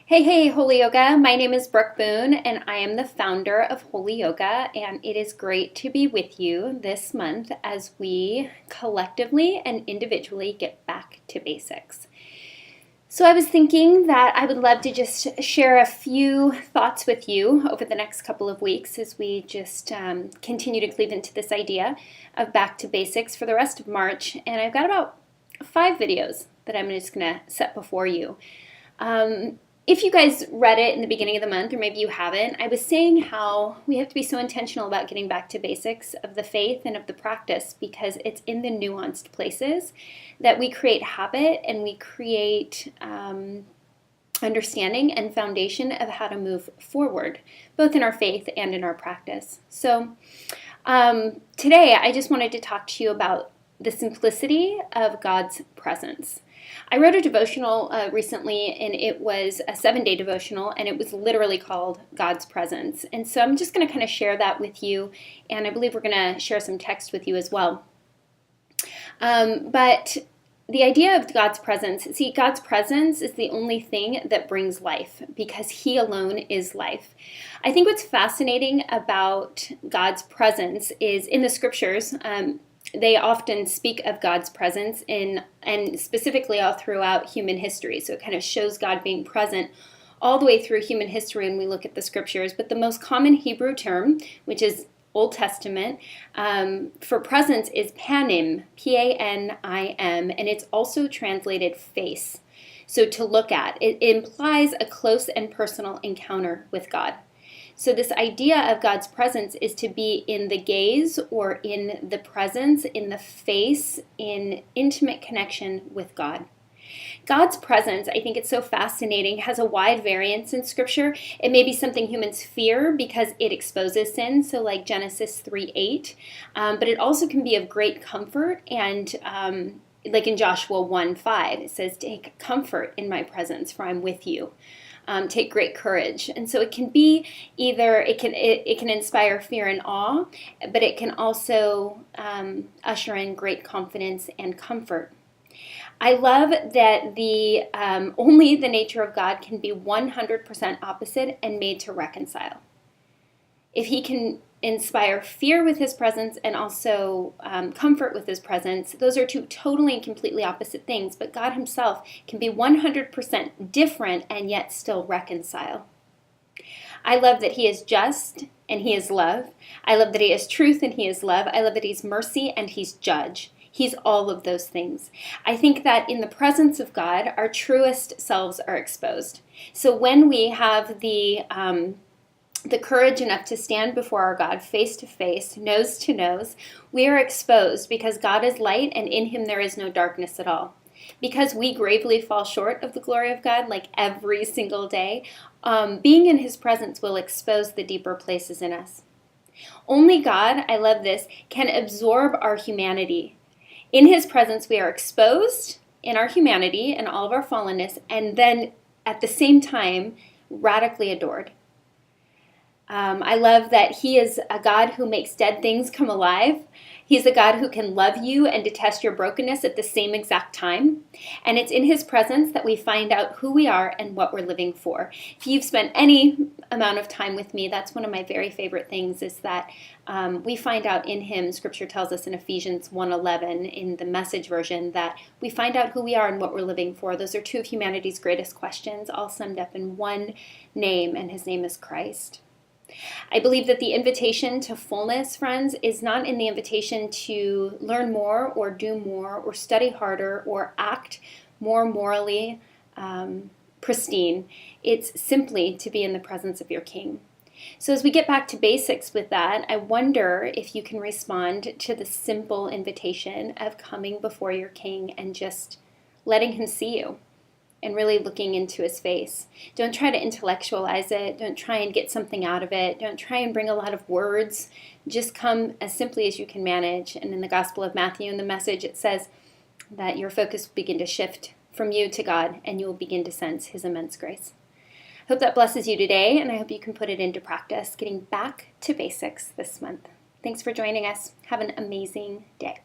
Hey, Holy Yoga. My name is Brooke Boon, and I am the founder of Holy Yoga. And it is great to be with you this month as we collectively and individually get back to basics. So, I was thinking that I would love to just share a few thoughts with you over the next couple of weeks as we just continue to cleave into this idea of back to basics for the rest of March. And I've got about 5 videos that I'm just going to set before you. If you guys read it in the beginning of the month, or maybe you haven't, I was saying how we have to be so intentional about getting back to basics of the faith and of the practice because it's in the nuanced places that we create habit and we create understanding and foundation of how to move forward, both in our faith and in our practice. So today I just wanted to talk to you about the simplicity of God's presence. I wrote a devotional recently, and it was a 7-day devotional, and it was literally called God's Presence. And so I'm just going to kind of share that with you, and I believe we're going to share some text with you as well. But the idea of God's presence, God's presence is the only thing that brings life because He alone is life. I think what's fascinating about God's presence is in the scriptures, they often speak of God's presence and specifically all throughout human history. So it kind of shows God being present all the way through human history when we look at the scriptures. But the most common Hebrew term, which is Old Testament, for presence is panim, P-A-N-I-M, and it's also translated face. So to look at. It implies a close and personal encounter with God. So this idea of God's presence is to be in the gaze or in the presence, in the face, in intimate connection with God. God's presence, I think it's so fascinating, has a wide variance in Scripture. It may be something humans fear because it exposes sin, so like Genesis 3:8, but it also can be of great comfort and like in Joshua 1:5, it says, "Take comfort in my presence, for I'm with you." Take great courage. And so it can be either, it can inspire fear and awe, but it can also usher in great confidence and comfort. I love that the only the nature of God can be 100% opposite and made to reconcile. If He can inspire fear with His presence and also comfort with His presence, those are two totally and completely opposite things, but God Himself can be 100% different and yet still reconcile. I love that He is just and He is love. I love that He is truth and He is love. I love that He's mercy and He's judge. He's all of those things. I think that in the presence of God, our truest selves are exposed. So when we have the courage enough to stand before our God face to face, nose to nose, we are exposed because God is light and in Him there is no darkness at all. Because we gravely fall short of the glory of God like every single day, being in His presence will expose the deeper places in us. Only God, I love this, can absorb our humanity. In His presence we are exposed in our humanity and all of our fallenness, and then at the same time radically adored. I love that He is a God who makes dead things come alive. He's a God who can love you and detest your brokenness at the same exact time. And it's in His presence that we find out who we are and what we're living for. If you've spent any amount of time with me, that's one of my very favorite things is that we find out in Him, Scripture tells us in Ephesians 1:11 in the Message version, that we find out who we are and what we're living for. Those are two of humanity's greatest questions, all summed up in one name, and His name is Christ. I believe that the invitation to fullness, friends, is not in the invitation to learn more or do more or study harder or act more morally pristine. It's simply to be in the presence of your King. So as we get back to basics with that, I wonder if you can respond to the simple invitation of coming before your King and just letting Him see you. And really looking into His face. Don't try to intellectualize it. Don't try and get something out of it. Don't try and bring a lot of words. Just come as simply as you can manage. And in the Gospel of Matthew, in the Message, it says that your focus will begin to shift from you to God, and you will begin to sense His immense grace. Hope that blesses you today, and I hope you can put it into practice, getting back to basics this month. Thanks for joining us. Have an amazing day.